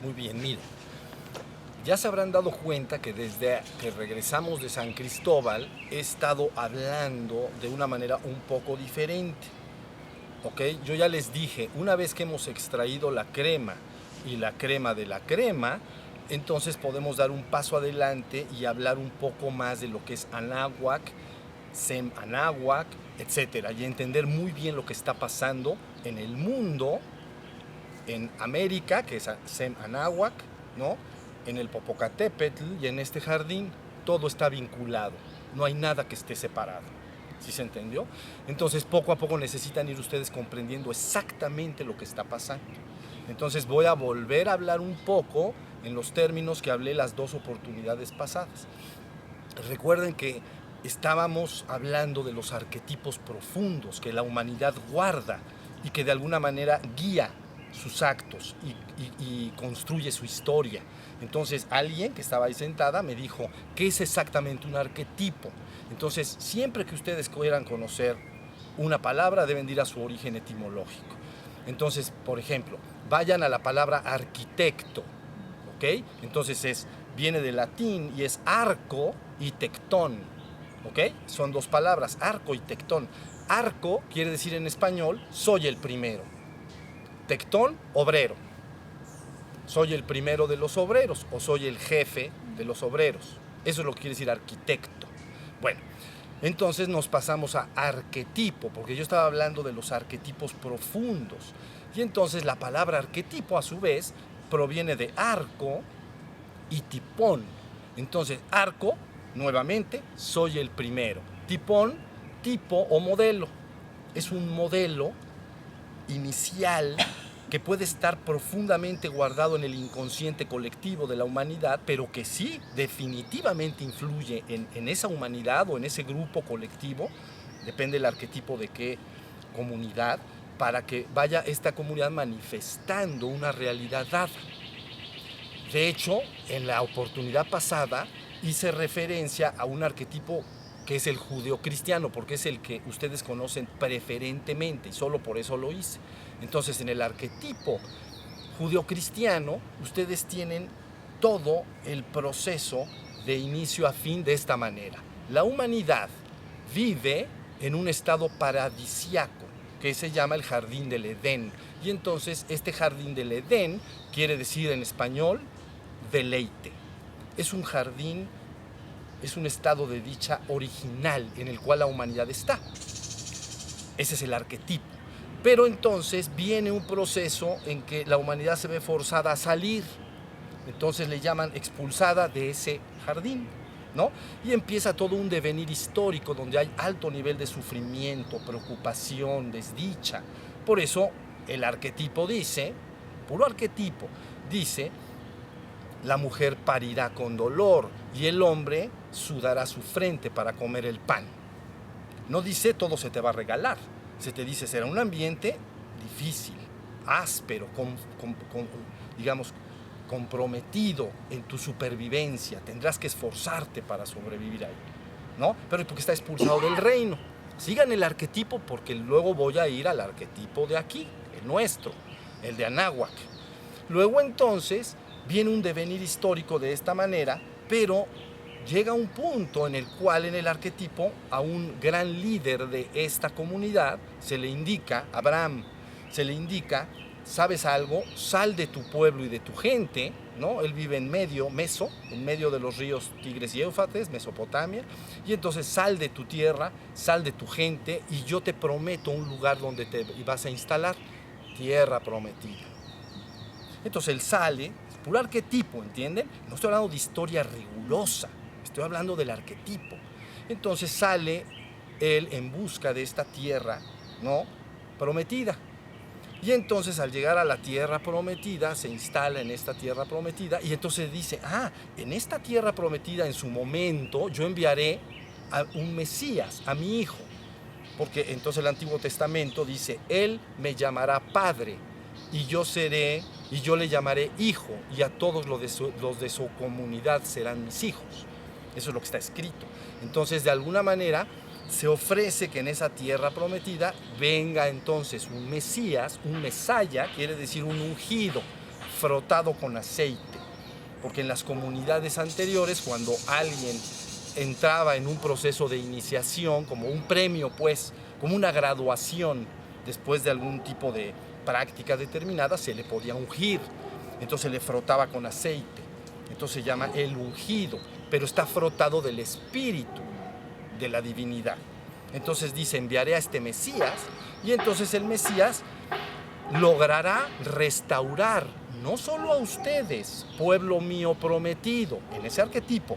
Muy bien, mire. Ya se habrán dado cuenta que desde que regresamos de San Cristóbal he estado hablando de una manera un poco diferente. ¿Ok? Yo ya les dije, una vez que hemos extraído la crema y la crema de la crema, entonces podemos dar un paso adelante y hablar un poco más de lo que es Anáhuac, Sem Anáhuac, etcétera, y entender muy bien lo que está pasando en el mundo, en América, que es Sem Anáhuac, ¿no? En el Popocatépetl y en este jardín, todo está vinculado, no hay nada que esté separado. ¿Sí se entendió? Entonces, poco a poco necesitan ir ustedes comprendiendo exactamente lo que está pasando. Entonces, voy a volver a hablar un poco en los términos que hablé las dos oportunidades pasadas. Recuerden que estábamos hablando de los arquetipos profundos que la humanidad guarda y que de alguna manera guía sus actos y construye su historia. Entonces alguien que estaba ahí sentada me dijo, ¿qué es exactamente un arquetipo? Entonces siempre que ustedes quieran conocer una palabra deben ir a su origen etimológico. Entonces, por ejemplo, vayan a la palabra arquitecto, ¿ok? Entonces viene del latín y es arco y tectón, ¿ok? Son dos palabras, arco y tectón. Arco quiere decir en español, soy el primero. Tectón, obrero. Soy el primero de los obreros o soy el jefe de los obreros. Eso es lo que quiere decir arquitecto. Bueno, entonces nos pasamos a arquetipo, porque yo estaba hablando de los arquetipos profundos. Y entonces la palabra arquetipo a su vez proviene de arco y tipón. Entonces, arco, nuevamente, soy el primero. Tipón, tipo o modelo. Es un modelo inicial que puede estar profundamente guardado en el inconsciente colectivo de la humanidad, pero que sí definitivamente influye en esa humanidad o en ese grupo colectivo, depende del arquetipo de qué comunidad, para que vaya esta comunidad manifestando una realidad dada. De hecho, en la oportunidad pasada hice referencia a un arquetipo que es el judeocristiano, porque es el que ustedes conocen preferentemente y solo por eso lo hice. Entonces, en el arquetipo judeocristiano, ustedes tienen todo el proceso de inicio a fin de esta manera. La humanidad vive en un estado paradisiaco, que se llama el jardín del Edén. Y entonces, este jardín del Edén quiere decir en español deleite. Es un jardín, es un estado de dicha original en el cual la humanidad está. Ese es el arquetipo. Pero entonces viene un proceso en que la humanidad se ve forzada a salir. Entonces le llaman expulsada de ese jardín, ¿no? Y empieza todo un devenir histórico donde hay alto nivel de sufrimiento, preocupación, desdicha. Por eso el arquetipo dice, puro arquetipo, dice: la mujer parirá con dolor y el hombre sudará su frente para comer el pan. No dice todo se te va a regalar, se te dice será un ambiente difícil, áspero, digamos, comprometido en tu supervivencia, tendrás que esforzarte para sobrevivir ahí, ¿no? Pero porque está expulsado del reino. Sigan el arquetipo porque luego voy a ir al arquetipo de aquí, el nuestro, el de Anáhuac. Luego entonces viene un devenir histórico de esta manera, pero llega un punto en el cual en el arquetipo a un gran líder de esta comunidad se le indica, Abraham, se le indica, ¿sabes algo? Sal de tu pueblo y de tu gente, ¿no? Él vive en medio, en medio de los ríos Tigres y Éufrates, Mesopotamia, y entonces sal de tu tierra, sal de tu gente, y yo te prometo un lugar donde te vas a instalar, tierra prometida. Entonces él sale, puro arquetipo, ¿entienden? No estoy hablando de historia rigurosa, estoy hablando del arquetipo. Entonces sale él en busca de esta tierra, ¿no? Prometida. Y entonces al llegar a la tierra prometida, se instala en esta tierra prometida y entonces dice, en esta tierra prometida en su momento yo enviaré a un Mesías, a mi hijo. Porque entonces el Antiguo Testamento dice, él me llamará padre y yo le llamaré hijo y a todos los de su comunidad serán mis hijos. Eso es lo que está escrito. Entonces de alguna manera se ofrece que en esa tierra prometida venga entonces un Mesías, un Mesaya, quiere decir un ungido, frotado con aceite. Porque en las comunidades anteriores, cuando alguien entraba en un proceso de iniciación, como un premio, pues, como una graduación, después de algún tipo de práctica determinada, se le podía ungir. Entonces le frotaba con aceite. Entonces se llama el ungido, pero está frotado del espíritu de la divinidad. Entonces dice, enviaré a este Mesías, y entonces el Mesías logrará restaurar no solo a ustedes, pueblo mío prometido, en ese arquetipo,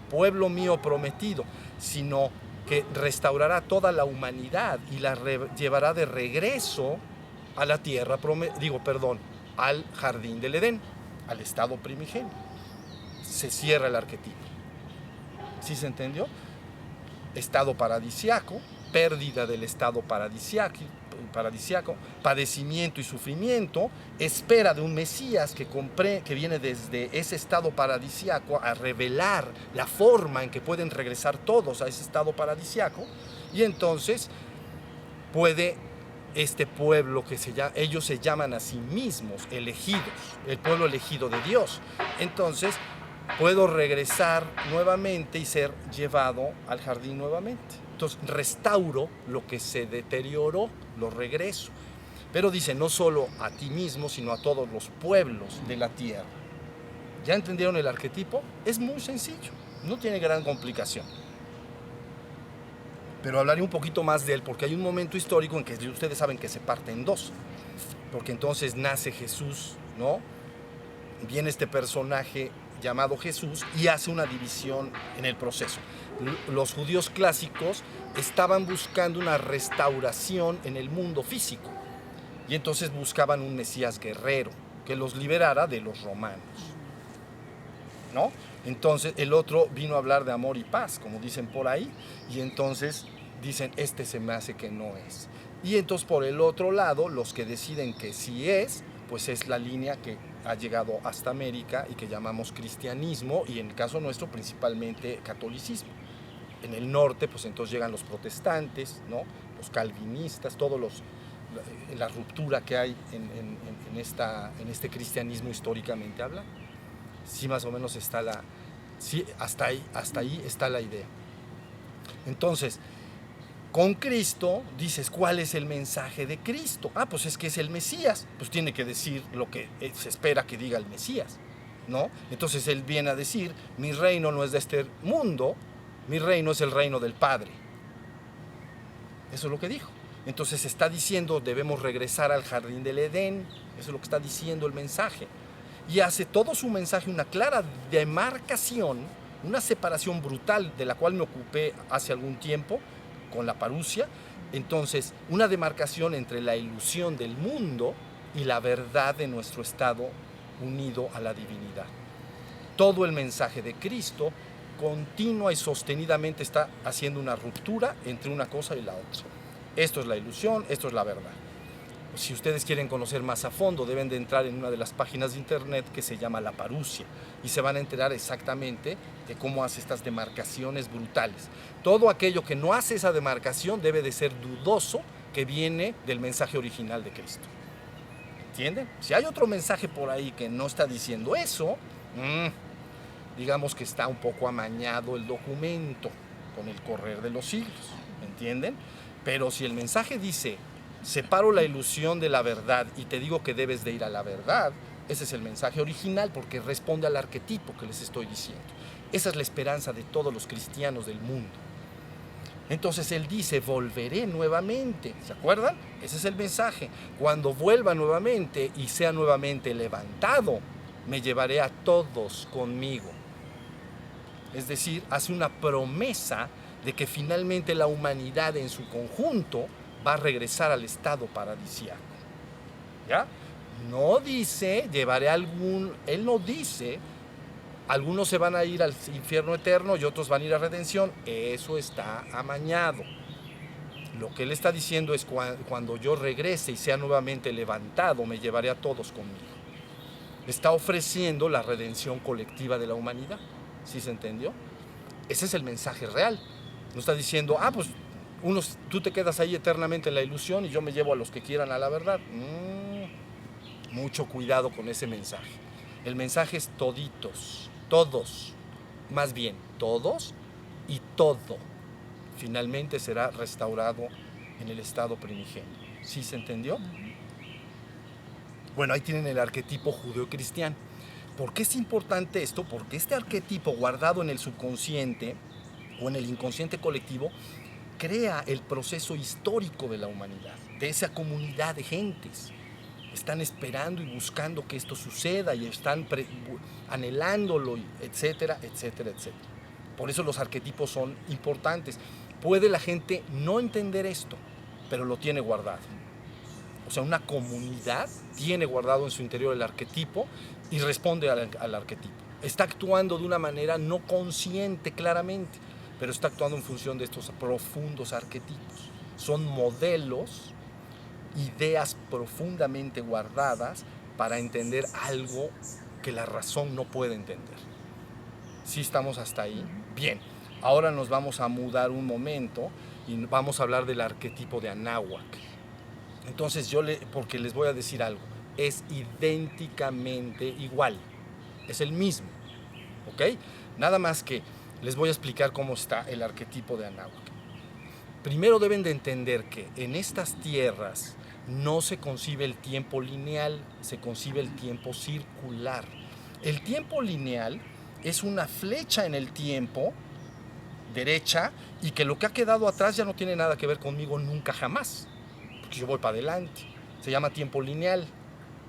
pueblo mío prometido, sino que restaurará toda la humanidad y la llevará de regreso a la tierra, al jardín del Edén, al estado primigenio. Se cierra el arquetipo. ¿Sí se entendió? Estado paradisiaco, pérdida del estado paradisiaco, padecimiento y sufrimiento, espera de un Mesías que viene desde ese estado paradisiaco a revelar la forma en que pueden regresar todos a ese estado paradisiaco, y entonces puede este pueblo ellos se llaman a sí mismos elegidos, el pueblo elegido de Dios. Entonces puedo regresar nuevamente y ser llevado al jardín nuevamente. Entonces restauro lo que se deterioró, lo regreso. Pero dice, no solo a ti mismo, sino a todos los pueblos de la tierra. ¿Ya entendieron el arquetipo? Es muy sencillo, no tiene gran complicación. Pero hablaré un poquito más de él, porque hay un momento histórico en que ustedes saben que se parte en dos. Porque entonces nace Jesús, ¿no? Viene este personaje llamado Jesús y hace una división en el proceso. Los judíos clásicos estaban buscando una restauración en el mundo físico, y entonces buscaban un Mesías guerrero que los liberara de los romanos, ¿no? Entonces el otro vino a hablar de amor y paz, como dicen por ahí, y entonces dicen, este se me hace que no es. Y entonces por el otro lado, los que deciden que sí es, pues es la línea que ha llegado hasta América y que llamamos cristianismo, y en el caso nuestro principalmente catolicismo. En el norte, pues entonces llegan los protestantes, ¿no? Los calvinistas, la ruptura que hay en este cristianismo históricamente hablando. Sí, más o menos hasta ahí está la idea. Entonces, con Cristo, dices, ¿cuál es el mensaje de Cristo? Pues es que es el Mesías, pues tiene que decir lo que se espera que diga el Mesías, ¿no? Entonces él viene a decir, mi reino no es de este mundo, mi reino es el reino del Padre. Eso es lo que dijo. Entonces está diciendo, debemos regresar al jardín del Edén, eso es lo que está diciendo el mensaje. Y hace todo su mensaje una clara demarcación, una separación brutal de la cual me ocupé hace algún tiempo, con la parusia. Entonces, una demarcación entre la ilusión del mundo y la verdad de nuestro estado unido a la divinidad. Todo el mensaje de Cristo continua y sostenidamente está haciendo una ruptura entre una cosa y la otra. Esto es la ilusión, esto es la verdad. Si ustedes quieren conocer más a fondo, deben de entrar en una de las páginas de internet que se llama La Parusia, y se van a enterar exactamente de cómo hace estas demarcaciones brutales. Todo aquello que no hace esa demarcación debe de ser dudoso, que viene del mensaje original de Cristo. ¿Entienden? Si hay otro mensaje por ahí que no está diciendo eso, digamos que está un poco amañado el documento con el correr de los siglos. ¿Entienden? Pero si el mensaje dice, separo la ilusión de la verdad y te digo que debes de ir a la verdad, ese es el mensaje original, porque responde al arquetipo que les estoy diciendo. Esa es la esperanza de todos los cristianos del mundo. Entonces él dice, volveré nuevamente. ¿Se acuerdan? Ese es el mensaje. Cuando vuelva nuevamente y sea nuevamente levantado, me llevaré a todos conmigo. Es decir, hace una promesa de que finalmente la humanidad en su conjunto va a regresar al estado paradisíaco. ¿Ya? No dice, él no dice, algunos se van a ir al infierno eterno y otros van a ir a redención. Eso está amañado. Lo que él está diciendo es, cuando yo regrese y sea nuevamente levantado, me llevaré a todos conmigo. Está ofreciendo la redención colectiva de la humanidad. ¿Sí se entendió? Ese es el mensaje real. No está diciendo, pues tú te quedas ahí eternamente en la ilusión y yo me llevo a los que quieran a la verdad. Mucho cuidado con ese mensaje. El mensaje es toditos, todos, más bien todos y todo. Finalmente será restaurado en el estado primigenio. ¿Sí se entendió? Bueno, ahí tienen el arquetipo judeocristiano. ¿Por qué es importante esto? Porque este arquetipo guardado en el subconsciente o en el inconsciente colectivo crea el proceso histórico de la humanidad, de esa comunidad de gentes. Están esperando y buscando que esto suceda y están anhelándolo, etcétera, etcétera, etcétera. Por eso los arquetipos son importantes. Puede la gente no entender esto, pero lo tiene guardado. O sea, una comunidad tiene guardado en su interior el arquetipo y responde al arquetipo. Está actuando de una manera no consciente claramente, pero está actuando en función de estos profundos arquetipos. Son modelos, ideas profundamente guardadas para entender algo que la razón no puede entender. ¿Sí estamos hasta ahí? Bien, ahora nos vamos a mudar un momento y vamos a hablar del arquetipo de Anáhuac. Entonces porque les voy a decir algo, es idénticamente igual, es el mismo, ¿ok? Nada más que les voy a explicar cómo está el arquetipo de Anáhuac. Primero deben de entender que en estas tierras no se concibe el tiempo lineal, se concibe el tiempo circular. El tiempo lineal es una flecha en el tiempo, derecha, y que lo que ha quedado atrás ya no tiene nada que ver conmigo nunca jamás, porque yo voy para adelante. Se llama tiempo lineal,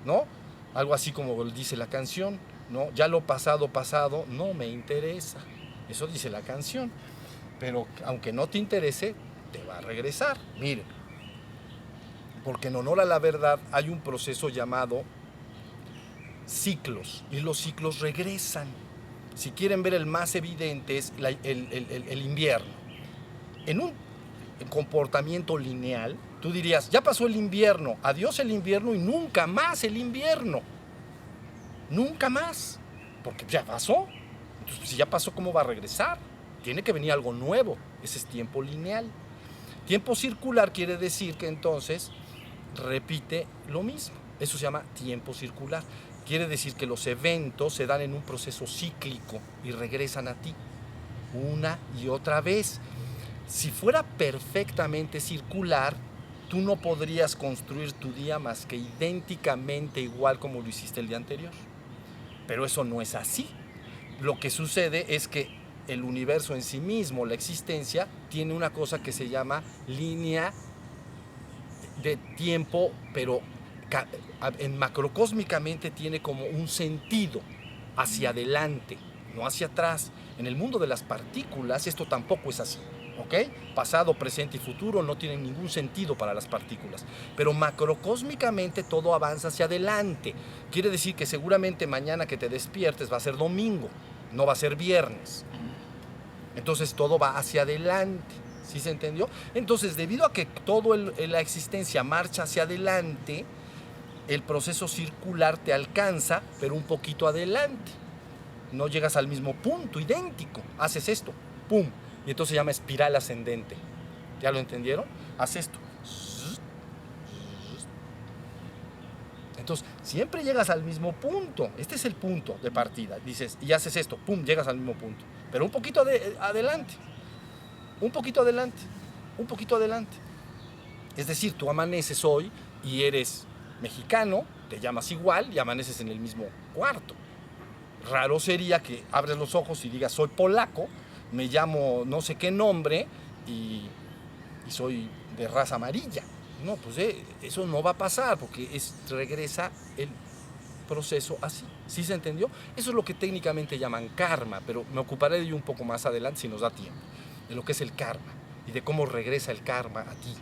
¿no? Algo así como dice la canción, ¿no? Ya lo pasado, pasado, no me interesa. Eso dice la canción. Pero aunque no te interese, te va a regresar. Miren, porque en honor a la verdad hay un proceso llamado ciclos, y los ciclos regresan. Si quieren ver el más evidente es el invierno. En un comportamiento lineal, tú dirías, ya pasó el invierno, adiós el invierno y nunca más el invierno. Nunca más, porque ya pasó. Entonces, si ya pasó, ¿cómo va a regresar? Tiene que venir algo nuevo. Ese es tiempo lineal. Tiempo circular quiere decir que entonces repite lo mismo. Eso se llama tiempo circular. Quiere decir que los eventos se dan en un proceso cíclico y regresan a ti una y otra vez. Si fuera perfectamente circular, tú no podrías construir tu día más que idénticamente igual como lo hiciste el día anterior. Pero eso no es así. Lo que sucede es que el universo en sí mismo, la existencia, tiene una cosa que se llama línea de tiempo, pero en macrocósmicamente tiene como un sentido hacia adelante, no hacia atrás. En el mundo de las partículas esto tampoco es así, ¿ok? Pasado, presente y futuro no tienen ningún sentido para las partículas, pero macrocósmicamente todo avanza hacia adelante. Quiere decir que seguramente mañana que te despiertes va a ser domingo, no va a ser viernes. Entonces todo va hacia adelante. ¿Sí se entendió? Entonces, debido a que toda la existencia marcha hacia adelante, el proceso circular te alcanza, pero un poquito adelante. No llegas al mismo punto, idéntico. Haces esto, pum, y entonces se llama espiral ascendente. ¿Ya lo entendieron? Haz esto. Entonces, siempre llegas al mismo punto. Este es el punto de partida. Dices, y haces esto, pum, llegas al mismo punto. Pero un poquito adelante. Un poquito adelante. Un poquito adelante. Es decir, tú amaneces hoy y eres mexicano, te llamas igual y amaneces en el mismo cuarto. Raro sería que abres los ojos y digas, soy polaco, me llamo no sé qué nombre y soy de raza amarilla. No, pues eso no va a pasar porque regresa el proceso así. ¿Sí se entendió? Eso es lo que técnicamente llaman karma, pero me ocuparé de ello un poco más adelante si nos da tiempo, de lo que es el karma y de cómo regresa el karma a ti,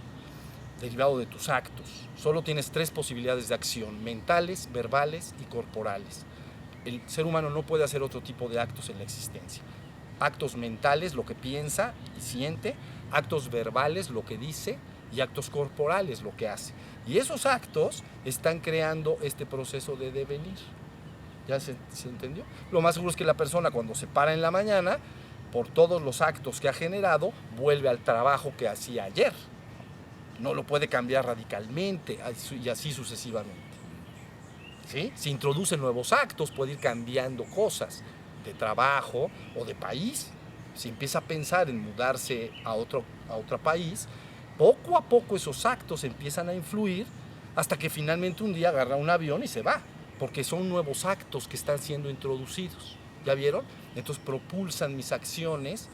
derivado de tus actos. Solo tienes 3 posibilidades de acción: mentales, verbales y corporales. El ser humano no puede hacer otro tipo de actos en la existencia. Actos mentales, lo que piensa y siente; actos verbales, lo que dice; y actos corporales, lo que hace. Y esos actos están creando este proceso de devenir. ¿Ya se entendió? Lo más seguro es que la persona, cuando se para en la mañana, por todos los actos que ha generado, vuelve al trabajo que hacía ayer. No lo puede cambiar radicalmente y así sucesivamente. ¿sí? Se introducen nuevos actos, puede ir cambiando cosas de trabajo o de país. Si empieza a pensar en mudarse a otro país, poco a poco esos actos empiezan a influir hasta que finalmente un día agarra un avión y se va, porque son nuevos actos que están siendo introducidos. ¿Ya vieron? Entonces propulsan mis acciones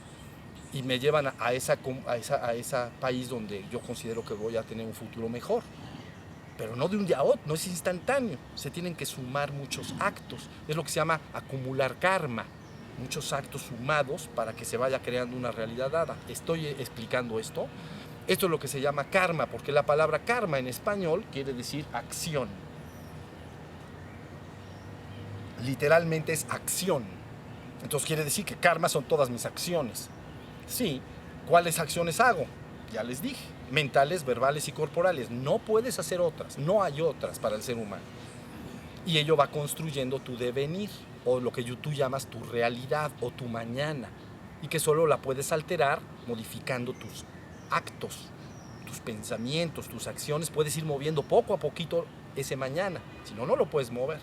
y me llevan a ese país donde yo considero que voy a tener un futuro mejor. Pero no de un día a otro, no es instantáneo. Se tienen que sumar muchos actos. Es lo que se llama acumular karma. Muchos actos sumados para que se vaya creando una realidad dada. ¿Estoy explicando esto? Esto es lo que se llama karma, porque la palabra karma en español quiere decir acción. Literalmente es acción. Entonces quiere decir que karma son todas mis acciones. Sí, ¿cuáles acciones hago? Ya les dije, mentales, verbales y corporales. No puedes hacer otras, no hay otras para el ser humano. Y ello va construyendo tu devenir, o lo que tú llamas tu realidad o tu mañana, y que solo la puedes alterar modificando tus actos, tus pensamientos, tus acciones. Puedes ir moviendo poco a poquito ese mañana, si no, no lo puedes mover.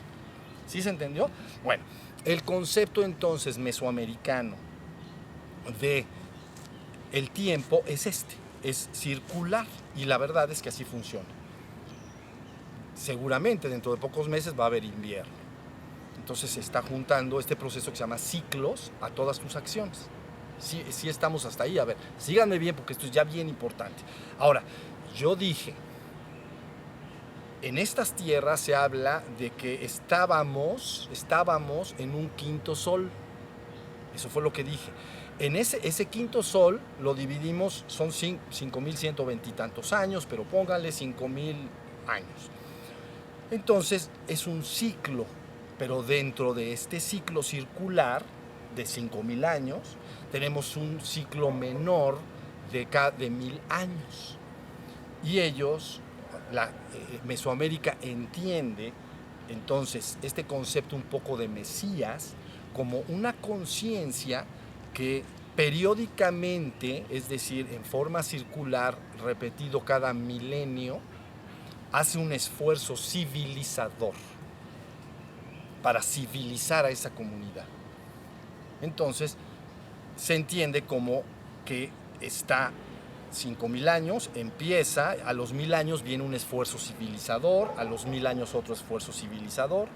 ¿Sí se entendió? Bueno, el concepto entonces mesoamericano de el tiempo es es circular, y la verdad es que así funciona. Seguramente dentro de pocos meses va a haber invierno. Entonces se está juntando este proceso que se llama ciclos a todas tus acciones. Sí estamos hasta ahí. A ver, síganme bien porque esto es ya bien importante. Ahora, yo dije, en estas tierras se habla de que estábamos en un quinto sol. Eso fue lo que dije. En ese quinto sol lo dividimos, son 5.120 y tantos años, pero pónganle 5.000 años. Entonces es un ciclo, pero dentro de este ciclo circular de 5.000 años, tenemos un ciclo menor de 1.000 años. Y ellos, Mesoamérica entiende entonces este concepto un poco de Mesías como una conciencia que periódicamente, es decir, en forma circular, repetido cada milenio, hace un esfuerzo civilizador para civilizar a esa comunidad. Entonces, se entiende como que está 5.000 años, empieza, a los 1.000 años viene un esfuerzo civilizador, a los 1.000 años otro esfuerzo civilizador.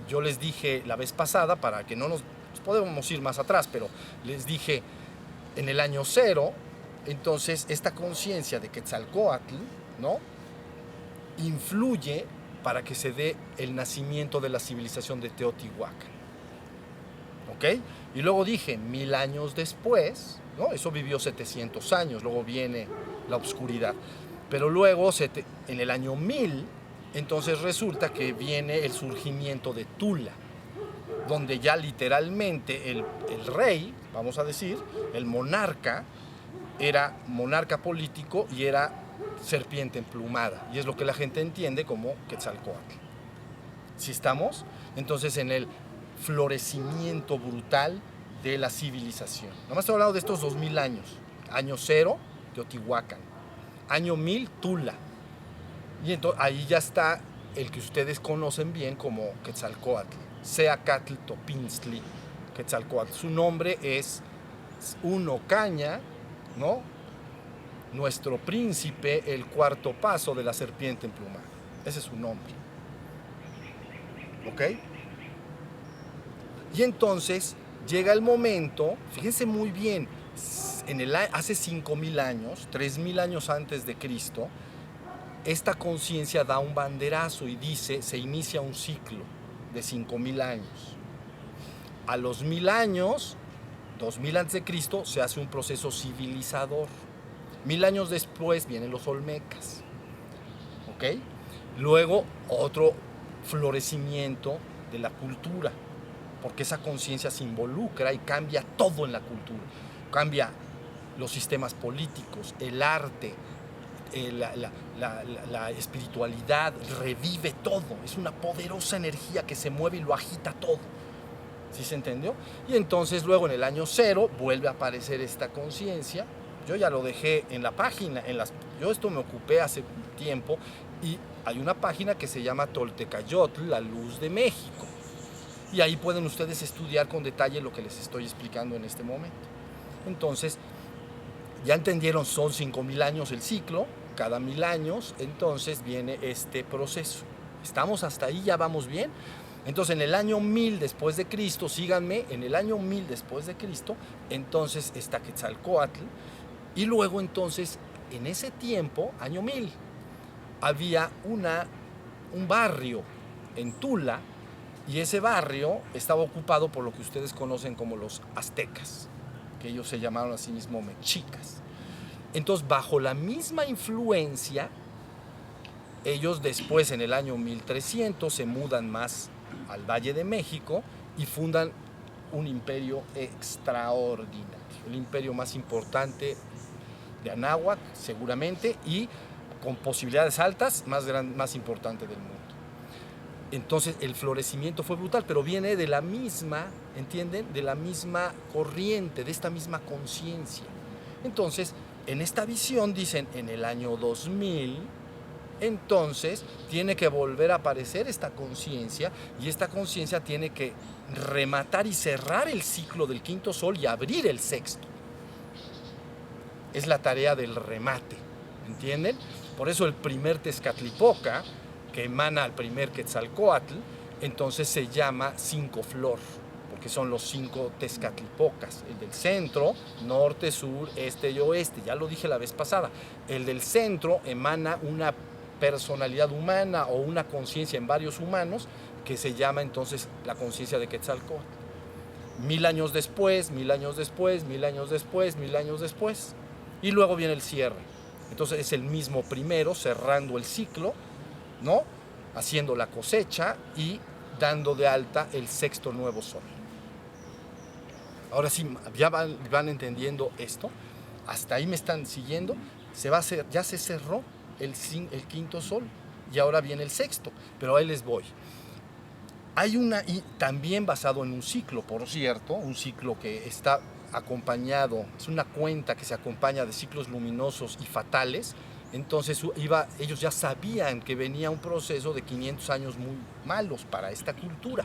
Yo les dije la vez pasada, para que no nos podemos ir más atrás, pero les dije en el año 0, entonces esta conciencia de Quetzalcóatl, ¿no?, influye para que se dé el nacimiento de la civilización de Teotihuacán. ¿Ok? Y luego dije, 1.000 años después, ¿no?, eso vivió 700 años, luego viene la oscuridad. Pero luego, en el año 1000, entonces resulta que viene el surgimiento de Tula, donde ya literalmente el rey, vamos a decir, el monarca, era monarca político y era serpiente emplumada. Y es lo que la gente entiende como Quetzalcóatl. ¿Sí estamos? Entonces en el florecimiento brutal de la civilización. Nomás estoy hablando de estos 2.000 años. Año 0, Teotihuacán. Año 1000, Tula. Y entonces ahí ya está el que ustedes conocen bien como Quetzalcóatl. Seacatl Topinztli Quetzalcóatl. Su nombre es Uno Caña, ¿no?, nuestro príncipe, el cuarto paso de la serpiente emplumada. Ese es su nombre. ¿Ok? Y entonces llega el momento, fíjense muy bien, hace 5.000 años, 3.000 años antes de Cristo, esta conciencia da un banderazo y dice, se inicia un ciclo de 5.000 años. A los 1.000 años, 2.000 antes de Cristo, se hace un proceso civilizador. 1.000 años después vienen los olmecas. ¿Ok? Luego otro florecimiento de la cultura, porque esa conciencia se involucra y cambia todo en la cultura. Cambia los sistemas políticos, el arte, la espiritualidad, revive todo. Es una poderosa energía que se mueve y lo agita todo. ¿Sí se entendió? Y entonces luego en el año 0 vuelve a aparecer esta conciencia. Yo ya lo dejé en la página, yo esto me ocupé hace tiempo, y hay una página que se llama Toltecayotl, la luz de México. Y ahí pueden ustedes estudiar con detalle lo que les estoy explicando en este momento. Entonces, ya entendieron, son 5,000 años el ciclo, cada 1000 años, entonces viene este proceso. ¿Estamos hasta ahí? ¿Ya vamos bien? Entonces, en el año 1000 después de Cristo, síganme, en el año 1000 después de Cristo, entonces está Quetzalcóatl, y luego entonces, en ese tiempo, año 1000, había un barrio en Tula, y ese barrio estaba ocupado por lo que ustedes conocen como los aztecas, que ellos se llamaron a sí mismos mexicas. Entonces, bajo la misma influencia, ellos después, en el año 1300, se mudan más al Valle de México y fundan un imperio extraordinario, el imperio más importante de Anáhuac, seguramente, y con posibilidades altas, más importante del mundo. Entonces el florecimiento fue brutal, pero viene de la misma, ¿entienden? De la misma corriente, de esta misma conciencia. Entonces, en esta visión dicen, en el año 2000, entonces tiene que volver a aparecer esta conciencia, y esta conciencia tiene que rematar y cerrar el ciclo del quinto sol y abrir el sexto. Es la tarea del remate, ¿entienden? Por eso el primer Tezcatlipoca, que emana al primer Quetzalcóatl, entonces se llama cinco flor, porque son los 5 Tezcatlipocas, el del centro, norte, sur, este y oeste, ya lo dije la vez pasada. El del centro emana una personalidad humana o una conciencia en varios humanos, que se llama entonces la conciencia de Quetzalcóatl. 1000 años después, 1000 años después, 1000 años después, 1000 años después, y luego viene el cierre. Entonces es el mismo primero, cerrando el ciclo, ¿no? Haciendo la cosecha y dando de alta el sexto nuevo sol. Ahora sí, ya van entendiendo esto. Hasta ahí me están siguiendo. Ya se cerró el quinto sol y ahora viene el sexto, pero ahí les voy. Hay y también basado en un ciclo, por cierto, un ciclo que está acompañado, es una cuenta que se acompaña de ciclos luminosos y fatales. Entonces ellos ya sabían que venía un proceso de 500 años muy malos para esta cultura,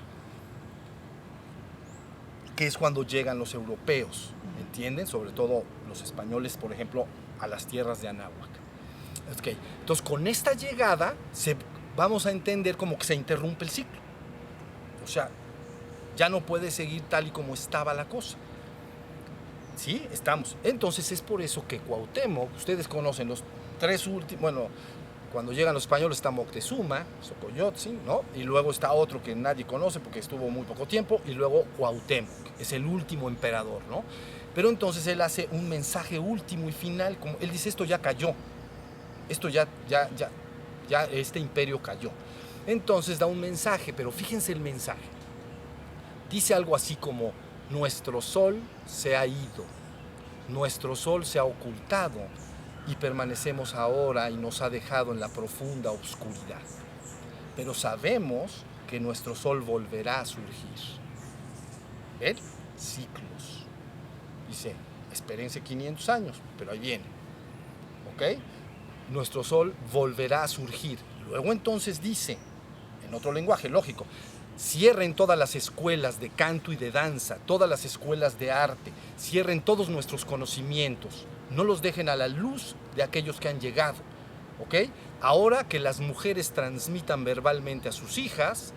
que es cuando llegan los europeos, ¿entienden? Sobre todo los españoles, por ejemplo, a las tierras de Anáhuac. Okay. Entonces, con esta llegada, vamos a entender como que se interrumpe el ciclo. O sea, ya no puede seguir tal y como estaba la cosa. ¿Sí? Estamos. Entonces, es por eso que Cuauhtémoc, ustedes conocen los 3 últimos, bueno, cuando llegan los españoles está Moctezuma, Xocoyotzin, ¿no? Y luego está otro que nadie conoce porque estuvo muy poco tiempo, y luego Cuauhtémoc, es el último emperador, ¿no? Pero entonces él hace un mensaje último y final, como él dice, esto ya cayó, esto ya este imperio cayó. Entonces da un mensaje, pero fíjense el mensaje. Dice algo así como, nuestro sol se ha ido, nuestro sol se ha ocultado, y permanecemos ahora y nos ha dejado en la profunda oscuridad. Pero sabemos que nuestro sol volverá a surgir. ¿Ven? Ciclos. Dice, espérense 500 años, pero ahí viene. ¿Ok? Nuestro sol volverá a surgir. Luego entonces dice, en otro lenguaje lógico, cierren todas las escuelas de canto y de danza, todas las escuelas de arte, cierren todos nuestros conocimientos, no los dejen a la luz de aquellos que han llegado, ¿ok? Ahora que las mujeres transmitan verbalmente a sus hijas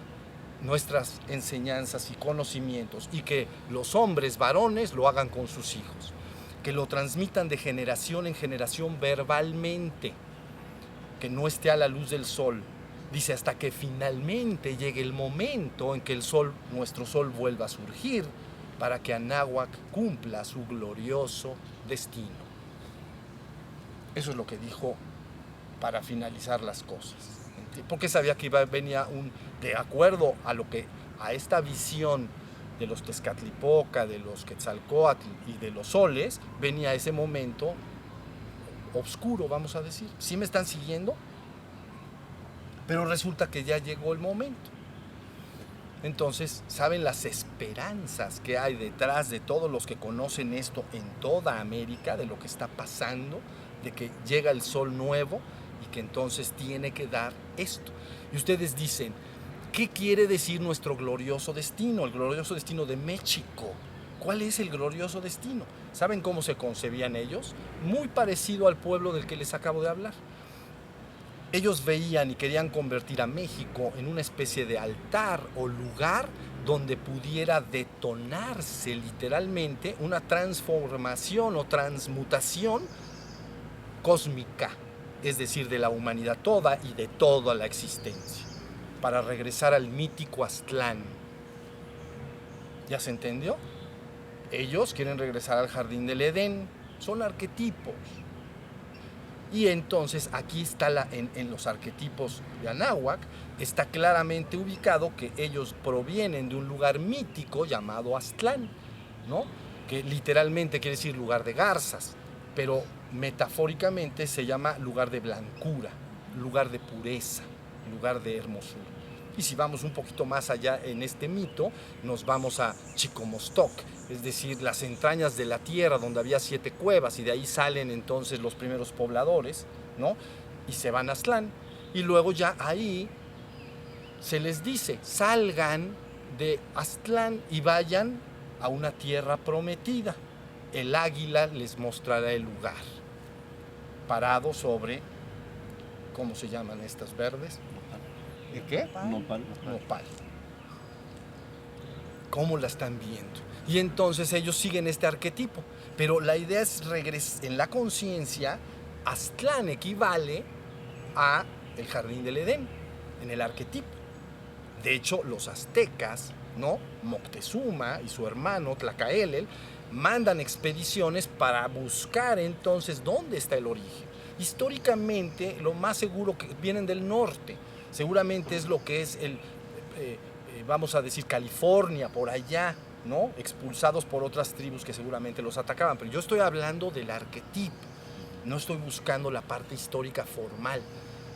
nuestras enseñanzas y conocimientos, y que los hombres varones lo hagan con sus hijos, que lo transmitan de generación en generación verbalmente, que no esté a la luz del sol. Dice, hasta que finalmente llegue el momento en que nuestro sol vuelva a surgir, para que Anáhuac cumpla su glorioso destino. Eso es lo que dijo para finalizar las cosas. Porque sabía que venía de acuerdo a esta visión de los Tezcatlipoca, de los Quetzalcóatl y de los soles, venía ese momento oscuro, vamos a decir. ¿Sí me están siguiendo? Pero resulta que ya llegó el momento. Entonces, ¿saben las esperanzas que hay detrás de todos los que conocen esto en toda América, de lo que está pasando, de que llega el sol nuevo y que entonces tiene que dar esto. Y ustedes dicen, ¿qué quiere decir nuestro glorioso destino? El glorioso destino de México. ¿Cuál es el glorioso destino? ¿Saben cómo se concebían ellos? Muy parecido al pueblo del que les acabo de hablar. Ellos veían y querían convertir a México en una especie de altar o lugar donde pudiera detonarse literalmente una transformación o transmutación cósmica, es decir, de la humanidad toda y de toda la existencia, para regresar al mítico Aztlán. ¿Ya se entendió? Ellos quieren regresar al jardín del Edén, son arquetipos. Y entonces aquí está en los arquetipos de Anáhuac, está claramente ubicado que ellos provienen de un lugar mítico llamado Aztlán, ¿no? Que literalmente quiere decir lugar de garzas, pero metafóricamente se llama lugar de blancura, lugar de pureza, lugar de hermosura. Y si vamos un poquito más allá en este mito, nos vamos a Chicomostoc, es decir, las entrañas de la tierra donde había 7 cuevas, y de ahí salen entonces los primeros pobladores, ¿no? Y se van a Aztlán. Y luego ya ahí se les dice, salgan de Aztlán y vayan a una tierra prometida. El águila les mostrará el lugar, parado sobre, ¿cómo se llaman estas verdes? ¿De qué? Nopal. Nopal. ¿Cómo la están viendo? Y entonces ellos siguen este arquetipo. Pero la idea es regresar en la conciencia. Aztlán equivale a el jardín del Edén, en el arquetipo. De hecho, los aztecas, ¿no? Moctezuma y su hermano Tlacaelel mandan expediciones para buscar entonces dónde está el origen. Históricamente, lo más seguro que vienen del norte. Seguramente es lo que es vamos a decir, California, por allá, ¿no? Expulsados por otras tribus que seguramente los atacaban. Pero yo estoy hablando del arquetipo, no estoy buscando la parte histórica formal.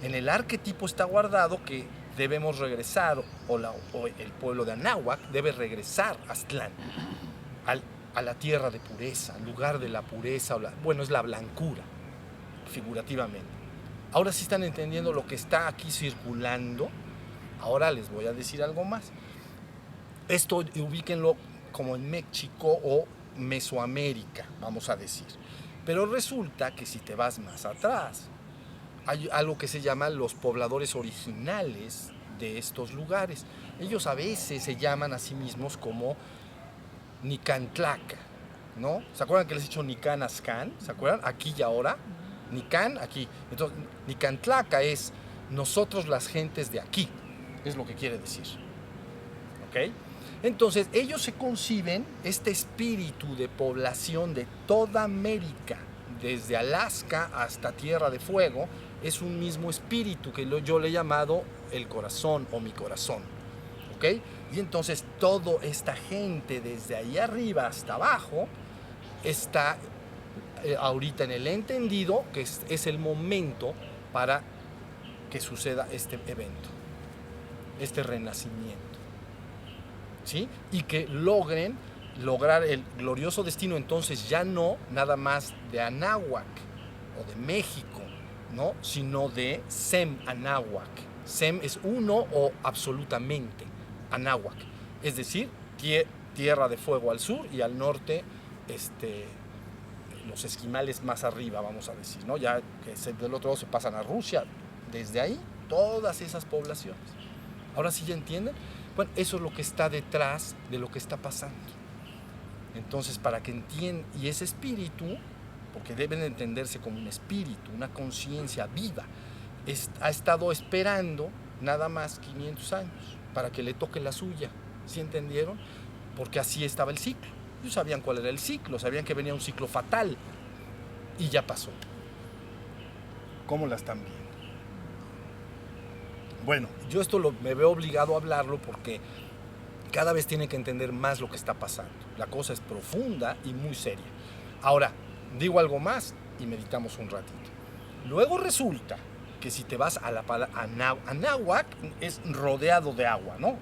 En el arquetipo está guardado que debemos regresar, o el pueblo de Anáhuac debe regresar a Aztlán, a la tierra de pureza, al lugar de la pureza, bueno, es la blancura, figurativamente. Ahora sí están entendiendo lo que está aquí circulando. Ahora les voy a decir algo más. Esto ubíquenlo como en México o Mesoamérica, vamos a decir. Pero resulta que si te vas más atrás, hay algo que se llama los pobladores originales de estos lugares. Ellos a veces se llaman a sí mismos como Nicantlaca, ¿no? ¿Se acuerdan que les he dicho Nican Azcán? ¿Se acuerdan? Aquí y ahora. Nican, aquí. Entonces, Nicantlaca es nosotros las gentes de aquí, es lo que quiere decir. ¿Ok? Entonces, ellos se conciben este espíritu de población de toda América, desde Alaska hasta Tierra de Fuego, es un mismo espíritu que yo le he llamado el corazón o mi corazón. ¿Ok? Y entonces, toda esta gente desde ahí arriba hasta abajo está ahorita en el entendido que es el momento para que suceda este evento, este renacimiento, ¿sí? Y que lograr el glorioso destino, entonces ya no nada más de Anáhuac o de México, ¿no? Sino de Sem Anáhuac. Sem es uno o absolutamente Anáhuac, es decir, tierra de fuego al sur y al norte los esquimales más arriba, vamos a decir, ¿no? Ya que del otro lado se pasan a Rusia, desde ahí todas esas poblaciones. Ahora sí ya entienden. Bueno, eso es lo que está detrás de lo que está pasando. Entonces, para que entiendan, y ese espíritu, porque deben entenderse como un espíritu, una conciencia viva, ha estado esperando nada más 500 años para que le toque la suya. ¿Sí entendieron? Porque así estaba el ciclo. Ellos sabían cuál era el ciclo, sabían que venía un ciclo fatal y ya pasó. ¿Cómo la están viendo? Bueno, yo esto me veo obligado a hablarlo porque cada vez tienen que entender más lo que está pasando. La cosa es profunda y muy seria. Ahora, digo algo más y meditamos un ratito. Luego resulta que si te vas a la palabra Anáhuac es rodeado de agua, ¿no?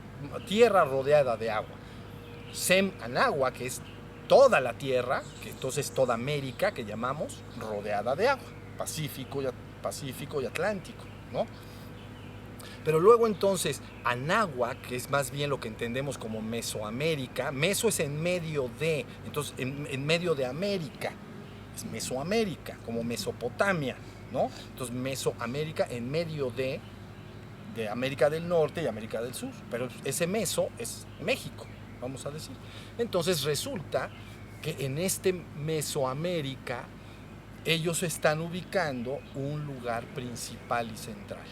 Tierra rodeada de agua. Sem Anáhuac, que es toda la tierra, que entonces toda América que llamamos rodeada de agua, Pacífico, Pacífico y Atlántico, ¿no? Pero luego entonces Anáhuac, que es más bien lo que entendemos como Mesoamérica, Meso es en medio de, entonces en medio de América, es Mesoamérica, como Mesopotamia, ¿no? Entonces Mesoamérica en medio de América del Norte y América del Sur, pero ese Meso es México, vamos a decir. Entonces resulta que en este Mesoamérica ellos están ubicando un lugar principal y central.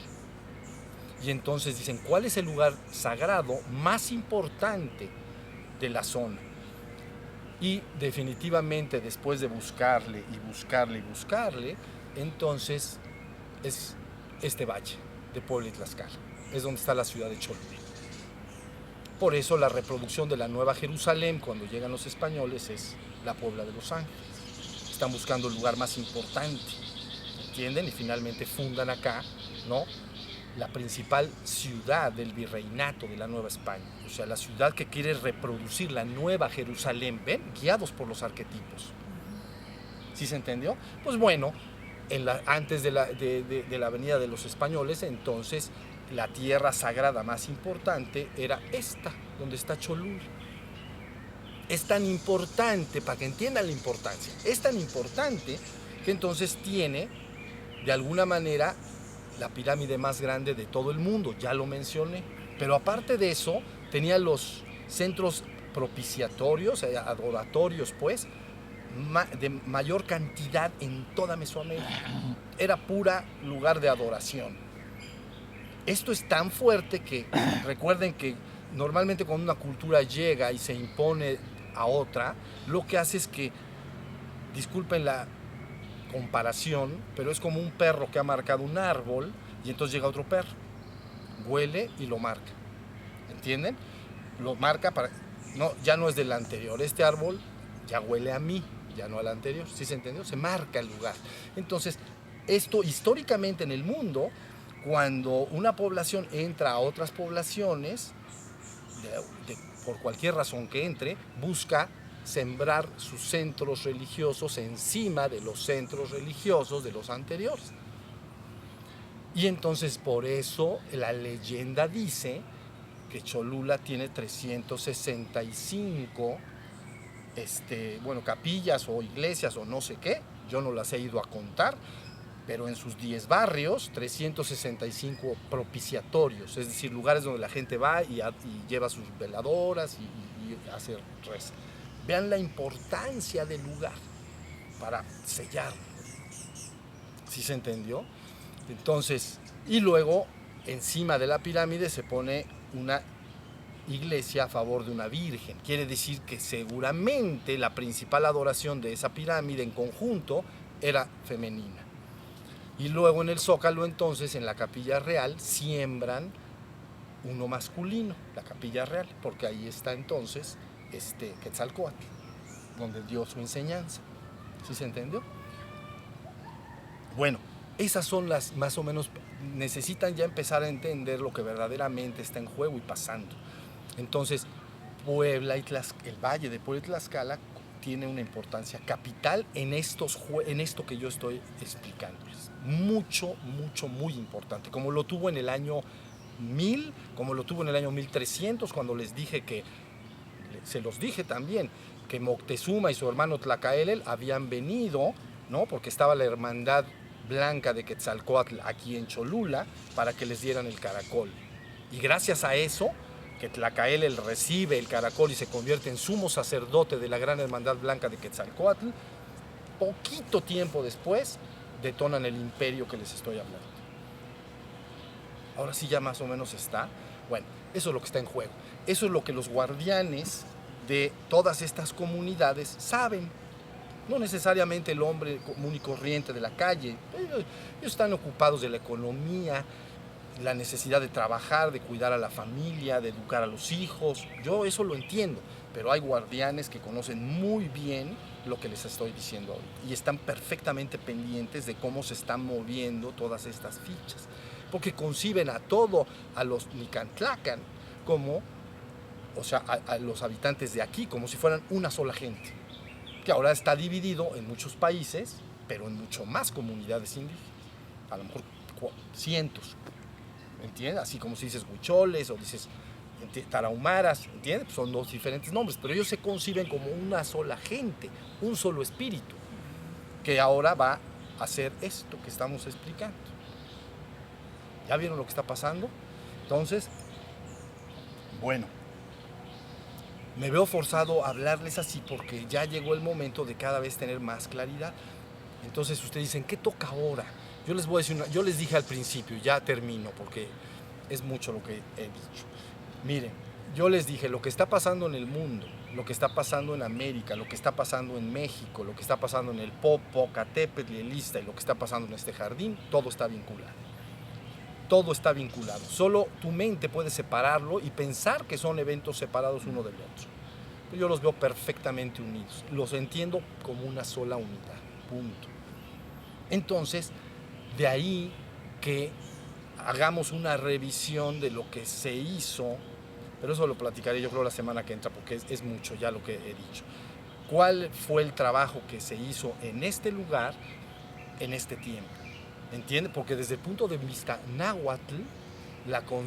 Y entonces dicen, ¿cuál es el lugar sagrado más importante de la zona? Y definitivamente después de buscarle y buscarle y buscarle, entonces es este valle de Puebla y Tlaxcala. Es donde está la ciudad de Cholula. Por eso la reproducción de la Nueva Jerusalén cuando llegan los españoles es la Puebla de Los Ángeles. Están buscando el lugar más importante, ¿entienden? Y finalmente fundan acá, ¿no?, la principal ciudad del virreinato de la Nueva España, o sea, la ciudad que quiere reproducir la Nueva Jerusalén, ¿ven? Guiados por los arquetipos. ¿Sí se entendió? Pues bueno, antes de la venida de los españoles, entonces la tierra sagrada más importante era esta, donde está Cholula. Es tan importante, para que entiendan la importancia, es tan importante que entonces tiene, de alguna manera, la pirámide más grande de todo el mundo, ya lo mencioné. Pero aparte de eso, tenía los centros propiciatorios, adoratorios, pues, de mayor cantidad en toda Mesoamérica. Era pura lugar de adoración. Esto es tan fuerte que, recuerden que normalmente cuando una cultura llega y se impone a otra, lo que hace es que, disculpen la comparación, pero es como un perro que ha marcado un árbol y entonces llega otro perro, huele y lo marca, ¿entienden? Lo marca para, no, ya no es del anterior, este árbol ya huele a mí, ya no al anterior, ¿sí se entendió? Se marca el lugar. Entonces, esto históricamente en el mundo, cuando una población entra a otras poblaciones, por cualquier razón que entre, busca sembrar sus centros religiosos encima de los centros religiosos de los anteriores. Y entonces por eso la leyenda dice que Cholula tiene 365 capillas o iglesias o no sé qué, yo no las he ido a contar, pero en sus 10 barrios, 365 propiciatorios, es decir, lugares donde la gente va y lleva sus veladoras y hace reza. Vean la importancia del lugar para sellarlo. ¿Sí se entendió? Entonces, y luego encima de la pirámide se pone una iglesia a favor de una virgen. Quiere decir que seguramente la principal adoración de esa pirámide en conjunto era femenina. Y luego en el Zócalo, entonces, en la Capilla Real, siembran uno masculino, la Capilla Real, porque ahí está entonces Quetzalcóatl, donde dio su enseñanza. ¿Sí se entendió? Bueno, esas son las más o menos, necesitan ya empezar a entender lo que verdaderamente está en juego y pasando. Entonces, Puebla y el Valle de Puebla y Tlaxcala tiene una importancia capital en esto que yo estoy explicándoles. Mucho, mucho, muy importante, como lo tuvo en el año 1000, como lo tuvo en el año 1300, cuando les dije se los dije también, que Moctezuma y su hermano Tlacaelel habían venido, ¿no?, porque estaba la hermandad blanca de Quetzalcóatl aquí en Cholula, para que les dieran el caracol. Y gracias a eso, que Tlacaelel recibe el caracol y se convierte en sumo sacerdote de la gran hermandad blanca de Quetzalcóatl, poquito tiempo después detonan el imperio que les estoy hablando. Ahora sí ya más o menos está. Bueno, eso es lo que está en juego. Eso es lo que los guardianes de todas estas comunidades saben. No necesariamente el hombre común y corriente de la calle. Ellos están ocupados de la economía, la necesidad de trabajar, de cuidar a la familia, de educar a los hijos. Yo eso lo entiendo, pero hay guardianes que conocen muy bien lo que les estoy diciendo hoy y están perfectamente pendientes de cómo se están moviendo todas estas fichas, porque conciben a los Nicantlacan como, o sea, a los habitantes de aquí como si fueran una sola gente, que ahora está dividido en muchos países, pero en mucho más comunidades indígenas. a lo mejor cientos, ¿entiendes? Así como si dices huicholes o dices tarahumaras, ¿entiendes? Son dos diferentes nombres, pero ellos se conciben como una sola gente, un solo espíritu, que ahora va a hacer esto que estamos explicando. ¿Ya vieron lo que está pasando? Entonces, bueno, me veo forzado a hablarles así porque ya llegó el momento de cada vez tener más claridad. Entonces ustedes dicen, ¿qué toca ahora? Yo les voy a decir, yo les dije al principio, ya termino porque es mucho lo que he dicho. Miren, yo les dije lo que está pasando en el mundo, lo que está pasando en América, lo que está pasando en México, lo que está pasando en el Popocatépetl y el Ixta y lo que está pasando en este jardín, todo está vinculado. Todo está vinculado. Solo tu mente puede separarlo y pensar que son eventos separados uno del otro. Yo los veo perfectamente unidos. Los entiendo como una sola unidad. Punto. Entonces, de ahí que hagamos una revisión de lo que se hizo, pero eso lo platicaré yo creo la semana que entra porque es mucho ya lo que he dicho. ¿Cuál fue el trabajo que se hizo en este lugar, en este tiempo? ¿Entiende? Porque desde el punto de vista náhuatl,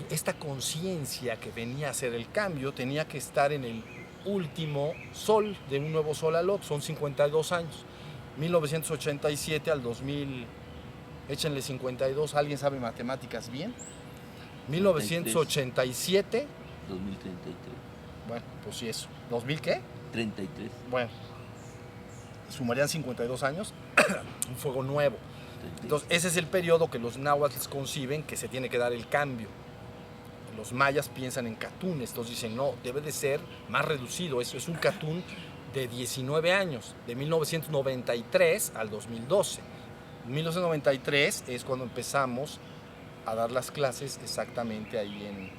esta conciencia que venía a hacer el cambio tenía que estar en el último sol, de un nuevo sol al otro, son 52 años, 1987 al 2000, échenle 52, ¿alguien sabe matemáticas bien? 1987. 2033. Bueno, pues sí eso. ¿2000 qué? 33. Bueno, sumarían 52 años, un fuego nuevo. Entonces, ese es el periodo que los náhuatls conciben que se tiene que dar el cambio. Los mayas piensan en catunes, entonces dicen, no, debe de ser más reducido. Eso es un catún de 19 años, de 1993 al 2012. En 1993 es cuando empezamos a dar las clases exactamente ahí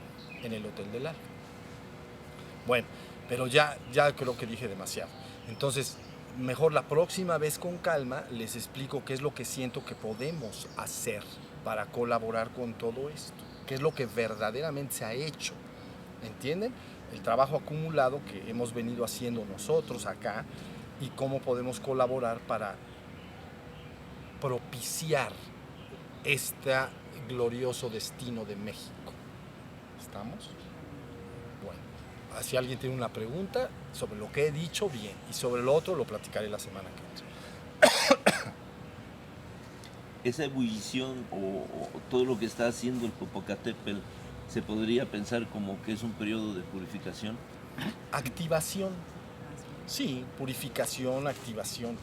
en el Hotel del Alba. Bueno, pero ya creo que dije demasiado. Entonces, mejor la próxima vez con calma les explico qué es lo que siento que podemos hacer para colaborar con todo esto, qué es lo que verdaderamente se ha hecho, ¿entienden? El trabajo acumulado que hemos venido haciendo nosotros acá y cómo podemos colaborar para propiciar este glorioso destino de México. ¿Estamos? Bueno, si alguien tiene una pregunta sobre lo que he dicho, bien, y sobre lo otro lo platicaré la semana que entra. Esa ebullición o todo lo que está haciendo el Popocatépetl, ¿se podría pensar como que es un periodo de purificación? Activación. Sí, purificación, activación.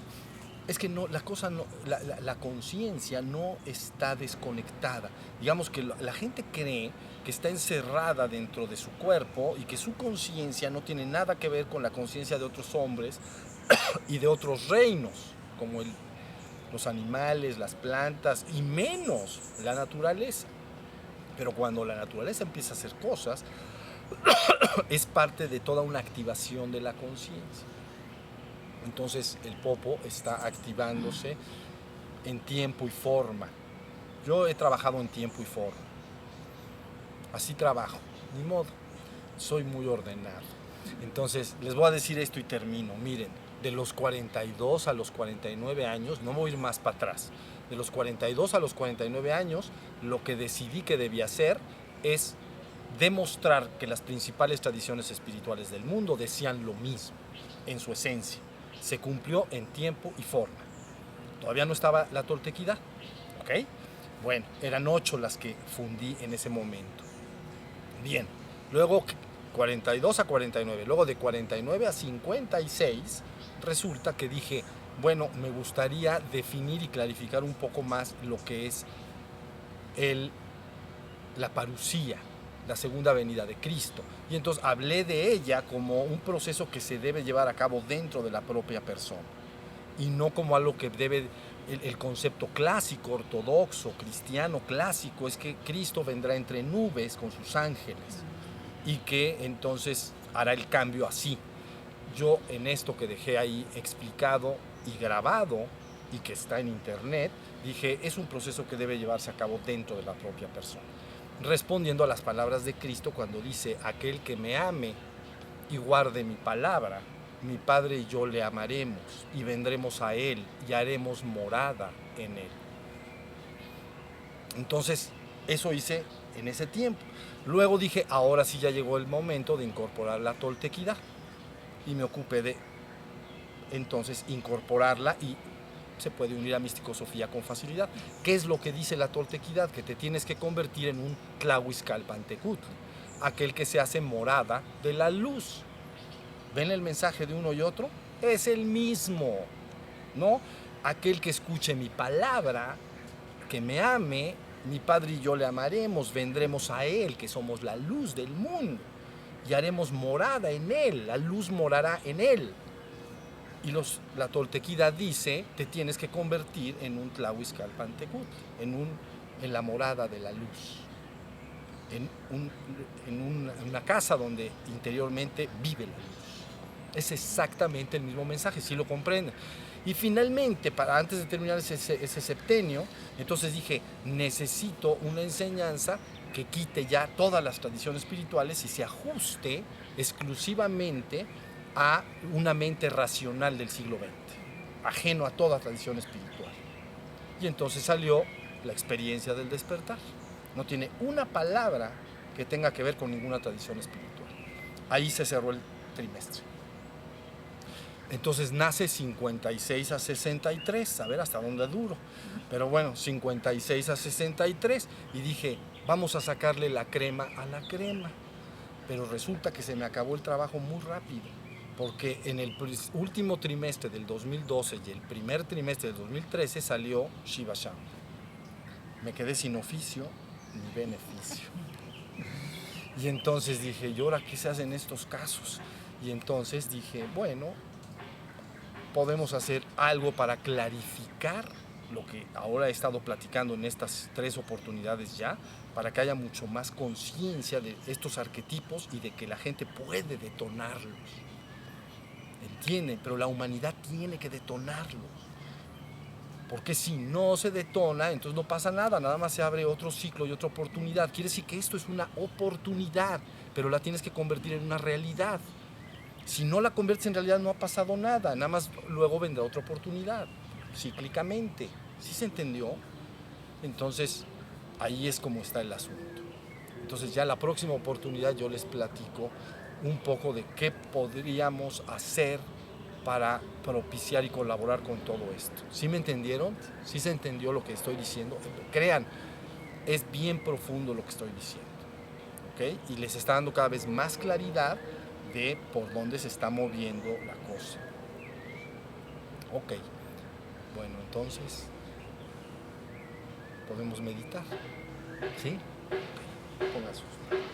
Es que no, la cosa no, la conciencia no está desconectada. Digamos que la gente cree que está encerrada dentro de su cuerpo y que su conciencia no tiene nada que ver con la conciencia de otros hombres y de otros reinos, como los animales, las plantas y menos la naturaleza. Pero cuando la naturaleza empieza a hacer cosas, es parte de toda una activación de la conciencia. Entonces el Popo está activándose en tiempo y forma. Yo he trabajado en tiempo y forma. Así trabajo, ni modo. Soy muy ordenado. Entonces les voy a decir esto y termino. Miren, de los 42 a los 49 años, no voy a ir más para atrás. De los 42 a los 49 años, lo que decidí que debía hacer es demostrar que las principales tradiciones espirituales del mundo decían lo mismo en su esencia. Se cumplió en tiempo y forma. Todavía no estaba la toltequidad, ¿ok? Bueno, eran 8 las que fundí en ese momento. Bien, luego 42 a 49, luego de 49 a 56, resulta que dije, bueno, me gustaría definir y clarificar un poco más lo que es la parusía, la segunda venida de Cristo. Y entonces hablé de ella como un proceso que se debe llevar a cabo dentro de la propia persona y no como algo que debe, el concepto clásico, ortodoxo, cristiano clásico es que Cristo vendrá entre nubes con sus ángeles y que entonces hará el cambio así. Yo en esto que dejé ahí explicado y grabado y que está en internet, dije, es un proceso que debe llevarse a cabo dentro de la propia persona. Respondiendo a las palabras de Cristo cuando dice, aquel que me ame y guarde mi palabra, mi Padre y yo le amaremos y vendremos a Él y haremos morada en Él. Entonces, eso hice en ese tiempo. Luego dije, ahora sí ya llegó el momento de incorporar la toltequidad. Y me ocupé de, entonces, incorporarla y se puede unir a Místico-Sofía con facilidad. ¿Qué es lo que dice la toltequidad? Que te tienes que convertir en un Tlahuizcalpantecutl, aquel que se hace morada de la luz. ¿Ven el mensaje de uno y otro? Es el mismo, ¿no? Aquel que escuche mi palabra, que me ame, mi Padre y yo le amaremos, vendremos a Él, que somos la luz del mundo, y haremos morada en Él, la luz morará en Él. Y la toltequidad dice, te tienes que convertir en un Tlahuizcalpantecutl, en la morada de la luz, en una casa donde interiormente vive la luz. Es exactamente el mismo mensaje, si lo comprenden. Y finalmente, antes de terminar ese septenio, entonces dije, necesito una enseñanza que quite ya todas las tradiciones espirituales y se ajuste exclusivamente a una mente racional del siglo XX, ajeno a toda tradición espiritual. Y entonces salió la experiencia del despertar. No tiene una palabra que tenga que ver con ninguna tradición espiritual. Ahí se cerró el trimestre. Entonces nace 56 a 63, a ver hasta dónde duro. Pero bueno, 56 a 63, y dije, vamos a sacarle la crema a la crema. Pero resulta que se me acabó el trabajo muy rápido, porque en el último trimestre del 2012 y el primer trimestre del 2013 salió Shiva Shambhu. Me quedé sin oficio ni beneficio. Y entonces dije, ¿y ahora qué se hace en estos casos? Y entonces dije, bueno, podemos hacer algo para clarificar lo que ahora he estado platicando en estas 3 oportunidades ya, para que haya mucho más conciencia de estos arquetipos y de que la gente puede detonarlos. ¿Entienden? Pero la humanidad tiene que detonarlos. Porque si no se detona, entonces no pasa nada, nada más se abre otro ciclo y otra oportunidad. Quiere decir que esto es una oportunidad, pero la tienes que convertir en una realidad. Si no la conviertes en realidad, no ha pasado nada, nada más luego vendrá otra oportunidad, cíclicamente. ¿Sí se entendió? Entonces, ahí es como está el asunto. Entonces ya la próxima oportunidad yo les platico un poco de qué podríamos hacer para propiciar y colaborar con todo esto. ¿Sí me entendieron? ¿Sí se entendió lo que estoy diciendo? Crean, es bien profundo lo que estoy diciendo, ¿ok? Y les está dando cada vez más claridad de por dónde se está moviendo la cosa. Ok, bueno, entonces podemos meditar, ¿sí? Okay. Pongan sus manos.